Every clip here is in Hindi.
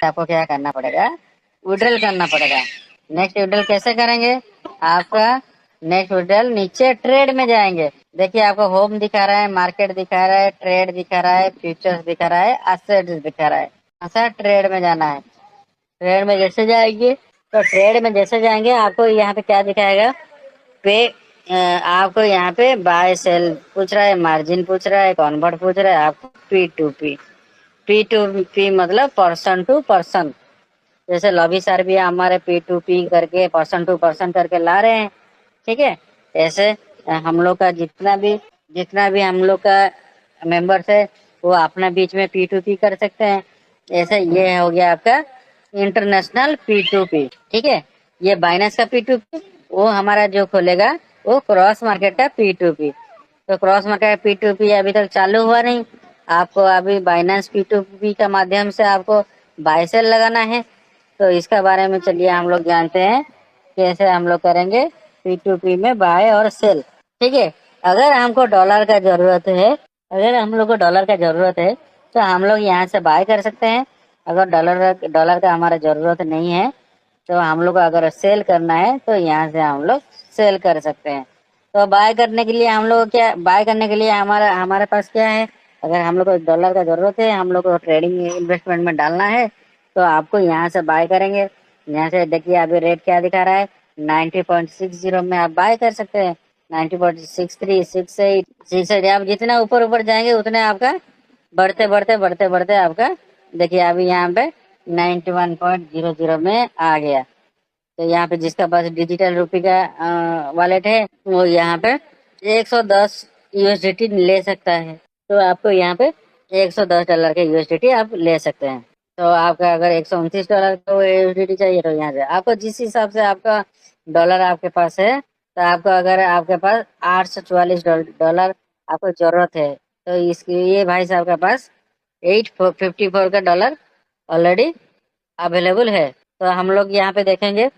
आपको क्या करना पड़ेगा, विड्रॉल करना पड़ेगा। नेक्स्ट विड्रॉल कैसे करेंगे, आपका नेक्स्ट विड्रॉल नीचे ट्रेड में जाएंगे। देखिए आपको होम दिखा रहा है, मार्केट दिखा रहा है, ट्रेड दिखा रहा है, फ्यूचर्स दिखा रहा है, एसेट्स दिखा रहा है। ऐसा ट्रेड में जाना है। ट्रेड में जैसे जाएंगे तो ट्रेड में जैसे जाएंगे आपको यहाँ पे क्या दिखाएगा, पे आपको यहाँ पे बाय सेल पूछ रहा है, मार्जिन पूछ रहा है, कन्वर्ट पूछ रहा है, आपको P2P। P2P मतलब पर्सन टू पर्सन। जैसे लॉबी सर भी हमारे P2P करके पर्सन टू पर्सन करके ला रहे हैं, ठीक है। ऐसे हम लोग का जितना भी हम लोग का मेंबर्स है वो अपना बीच में P2P कर सकते हैं। ऐसे ये हो गया आपका इंटरनेशनल P2P, ठीक है। ये बाइनेंस का P2P, वो हमारा जो खोलेगा वो क्रॉस मार्केट का P2P। तो क्रॉस मार्केट P2P अभी तक चालू हुआ नहीं। आपको अभी बाइनेंस P2P का माध्यम से आपको बाय सेल लगाना है। तो इसका बारे में चलिए हम लोग जानते हैं कैसे हम लोग करेंगे P2P में बाय और सेल, ठीक है। अगर हमको डॉलर का जरूरत है, अगर हम लोग को डॉलर का जरूरत है तो हम लोग यहाँ से बाय कर सकते हैं। अगर डॉलर का हमारा जरूरत नहीं है तो हम लोग को अगर सेल करना है तो यहाँ से हम लोग सेल कर सकते हैं। तो बाय करने के लिए हम लोग क्या, बाय करने के लिए हमारे पास क्या है, अगर हम लोग को डॉलर का जरूरत है, हम लोग को ट्रेडिंग इन्वेस्टमेंट में डालना है तो आपको यहाँ से बाय करेंगे। यहाँ से देखिए अभी रेट क्या दिखा रहा है, 90.60 में आप बाय कर सकते हैं। 90.63, 68, 68 आप जितना ऊपर ऊपर जाएंगे उतने आपका बढ़ते आपका देखिए अभी यहाँ पे 91.00 में आ गया। तो यहाँ पे जिसका पास डिजिटल रुपये का वॉलेट है वो यहाँ पे 110 USDT ले सकता है। तो आपको यहाँ पे $110 के USDT आप ले सकते हैं। तो आपका अगर $129 का USDT चाहिए तो यहाँ से आपको जिस हिसाब से आपका डॉलर आपके पास है, तो आपको अगर आपके पास $844 आपको जरूरत है तो इसके ये भाई साहब के पास 854 का डॉलर ऑलरेडी अवेलेबल है। तो हम लोग यहाँ पे देखेंगे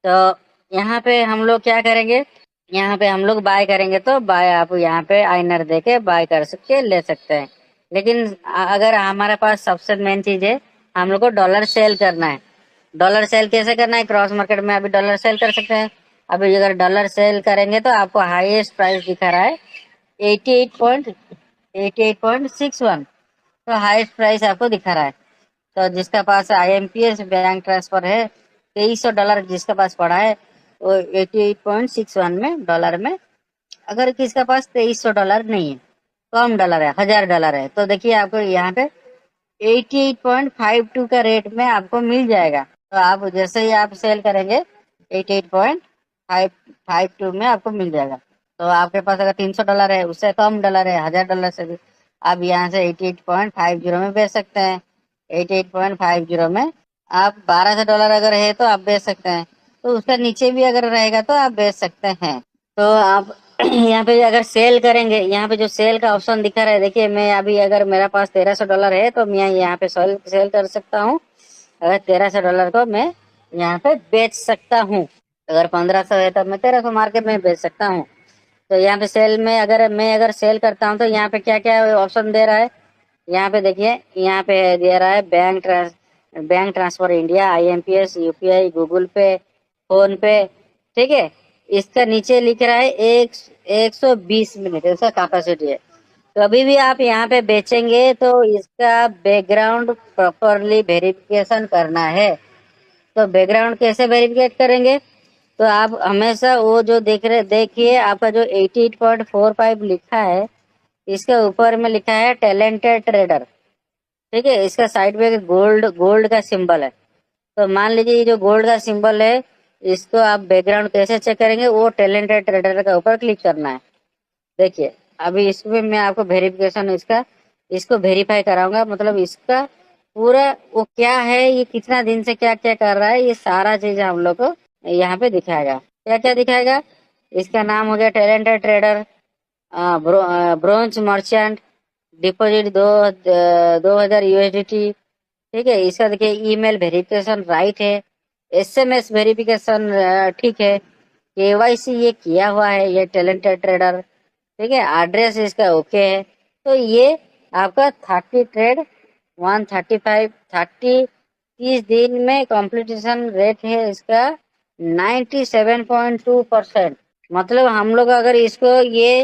तो यहाँ पे हम लोग क्या करेंगे, यहाँ पे हम लोग बाय करेंगे तो बाय आप यहाँ पे आइनर दे के बाय कर सकते ले सकते हैं। लेकिन अगर हमारे पास सबसे मेन चीज है, हम लोग को डॉलर सेल करना है। डॉलर सेल कैसे करना है, क्रॉस मार्केट में अभी डॉलर सेल कर सकते हैं। अभी अगर डॉलर सेल करेंगे तो आपको हाईएस्ट प्राइस दिखा रहा है 88.61, तो हाईएस्ट प्राइस आपको दिखा रहा है। तो जिसका पास IMPS बैंक ट्रांसफर है $2300 जिसका पास पड़ा है वो 88.61 में डॉलर में। अगर किसका पास $2300 नहीं है, कम डॉलर है, $1000 है, तो देखिए आपको यहाँ पे 88.52 का रेट में आपको मिल जाएगा। तो आप जैसे ही आप सेल करेंगे 88.52 में आपको मिल जाएगा। तो आपके पास अगर $300 है, उससे कम डॉलर है, $1000 से भी आप यहाँ से 88.50 में बेच सकते हैं। 88.50 में आप $1200 अगर है तो आप बेच सकते हैं। तो उसका नीचे भी अगर रहेगा तो आप बेच सकते हैं। तो आप यहाँ पे अगर सेल करेंगे, यहाँ पे जो सेल का ऑप्शन दिखा रहा है, देखिए मैं अभी अगर मेरा पास $1300 है तो मैं यहाँ पे सेल कर सकता हूँ। अगर $1300 को मैं यहाँ पे बेच सकता हूँ। अगर 1500 है तो मैं 1300 मार्केट में बेच सकता हूँ। तो यहाँ पे सेल में अगर सेल करता हूँ तो यहाँ पे क्या क्या ऑप्शन दे रहा है, यहाँ पे देखिए, यहाँ पे दे रहा है bank transfer India, IMPS, UPI, Google पे, फोन पे, ठीक है। इसका नीचे लिख रहा है 120 मिनट इसका कैपेसिटी है। कभी भी आप यहाँ पे बेचेंगे तो इसका बैकग्राउंड प्रॉपरली वेरिफिकेशन करना है। तो बैकग्राउंड कैसे वेरिफिकेट करेंगे, तो आप हमेशा वो जो देखिए आपका जो 88.45 लिखा है, इसके ऊपर में लिखा है टैलेंटेड ट्रेडर, ठीक है। इसका साइड में गोल्ड का सिंबल है। तो मान लीजिए ये जो गोल्ड का सिंबल है, इसको आप बैकग्राउंड कैसे चेक करेंगे, वो टैलेंटेड ट्रेडर का ऊपर क्लिक करना है। देखिए अभी इसमें मैं आपको वेरिफिकेशन इसको वेरीफाई कराऊंगा, मतलब इसका पूरा वो क्या है, ये कितना दिन से क्या क्या कर रहा है, ये सारा चीज हम लोग को यहाँ पे दिखाएगा। क्या क्या दिखाएगा, इसका नाम हो गया talented trader, bronze merchant, deposit 2000 USDT, ठीक है। इसका देखिए ईमेल वेरिफिकेशन राइट है, SMS वेरिफिकेशन ठीक है, KYC ये किया हुआ है, ये टैलेंटेड ट्रेडर, ठीक है। एड्रेस इसका ओके है। तो ये आपका 30 ट्रेड 135 30 दिन में कंप्लीटेशन रेट है इसका 97.2%। मतलब हम लोग अगर इसको ये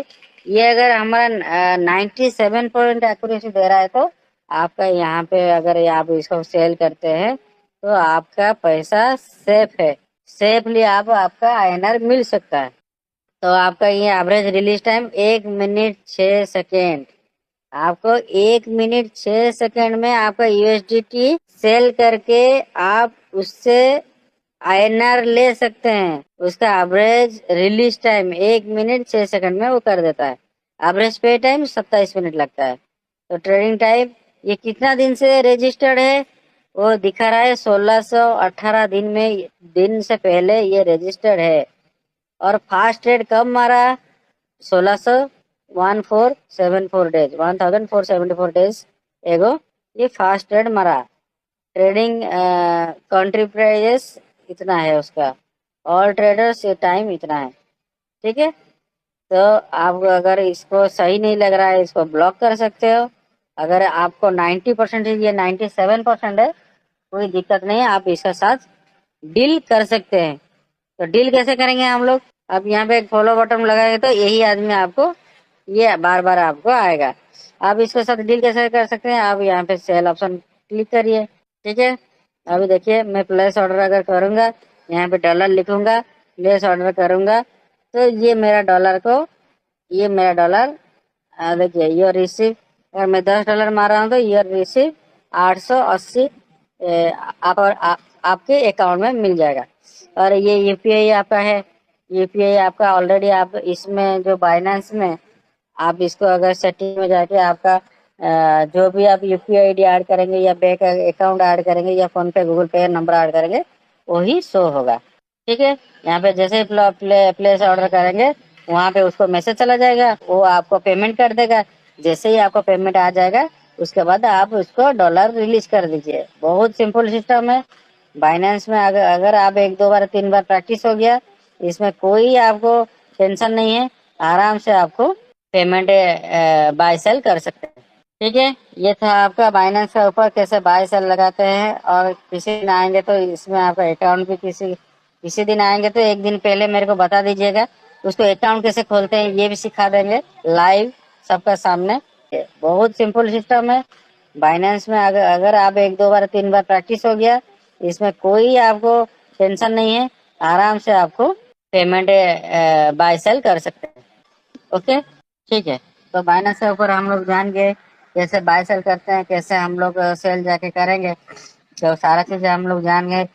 अगर हमारा 97% एक्यूरेसी दे रहा है तो आपका यहाँ पे अगर आप इसको सेल करते हैं तो आपका पैसा सेफ है, सेफली आपका आईएनआर मिल सकता है। तो आपका ये average release time 1 minute 6 second. आपको 1 मिनट 6 सेकेंड में आपका यूएसडीटी सेल करके आप उससे आईएनआर ले सकते हैं। उसका average release time 1 minute 6 second में वो कर देता है। एवरेज पे टाइम 27 मिनट लगता है। तो ट्रेडिंग टाइप ये कितना दिन से रजिस्टर्ड है वो दिखा रहा है 1618 दिन से पहले ये रजिस्टर्ड है। और फास्ट ट्रेड कब मारा? 161474 डेज 1474 डेज एगो ये फास्ट ट्रेड मारा। ट्रेडिंग कंट्री प्राइजेस इतना है उसका, ऑल ट्रेडर्स ये टाइम इतना है। ठीक है, तो आप अगर इसको सही नहीं लग रहा है इसको ब्लॉक कर सकते हो। अगर आपको 90% ये 97% है कोई दिक्कत नहीं है, आप इसके साथ डील कर सकते हैं। तो डील कैसे करेंगे हम लोग? अब यहाँ पे एक फॉलो बटन लगाएंगे तो यही आदमी आपको ये बार बार आपको आएगा। आप इसके साथ डील कैसे कर सकते हैं? आप यहाँ पे सेल ऑप्शन क्लिक करिए। ठीक है, अभी देखिए मैं प्लेस ऑर्डर अगर करूंगा, यहाँ पे डॉलर लिखूंगा, प्लेस ऑर्डर करूंगा तो ये मेरा डॉलर देखिए योर रिसीव। अगर मैं $10 मार रहा हूँ तो योर रिसीव 880 आपके अकाउंट में मिल जाएगा। और ये यूपीआई आपका है, यूपीआई आपका ऑलरेडी आप इसमें जो बाइनेंस में आप इसको अगर सेटिंग में जाके आपका जो भी आप यूपीआई आईडी ऐड करेंगे या बैंक अकाउंट ऐड करेंगे या फोन पे गूगल पे नंबर ऐड करेंगे वही शो होगा। ठीक है, यहाँ पे जैसे ही प्लेस ऑर्डर करेंगे वहाँ पे उसको मैसेज चला जाएगा, वो आपको पेमेंट कर देगा। जैसे ही आपको पेमेंट आ जाएगा उसके बाद आप उसको डॉलर रिलीज कर दीजिए। बहुत सिंपल सिस्टम है। बाइनेंस में अगर आप 1 2 बार 3 बार प्रैक्टिस हो गया, इसमें कोई आपको टेंशन नहीं है, आराम से आपको पेमेंट बाय सेल कर सकते हैं। ठीक है, ये था आपका बाइनेंस के ऊपर कैसे बाय सेल लगाते हैं। और किसी दिन आएंगे तो इसमें आपका अकाउंट भी किसी दिन आएंगे तो एक दिन पहले मेरे को बता दीजिएगा, उसको अकाउंट कैसे खोलते हैं ये भी सिखा देंगे लाइव सबका सामने। बहुत सिंपल सिस्टम है। बाइनेंस में अगर आप 1 2 बार 3 बार प्रैक्टिस हो गया, इसमें कोई आपको टेंशन नहीं है, आराम से आपको पेमेंट बाय सेल कर सकते हैं। ओके, ठीक है। तो बाइनेंस के ऊपर हम लोग जान गए कैसे बाय सेल करते हैं, कैसे हम लोग सेल जाके करेंगे, तो सारा चीजें हम लोग जान गए।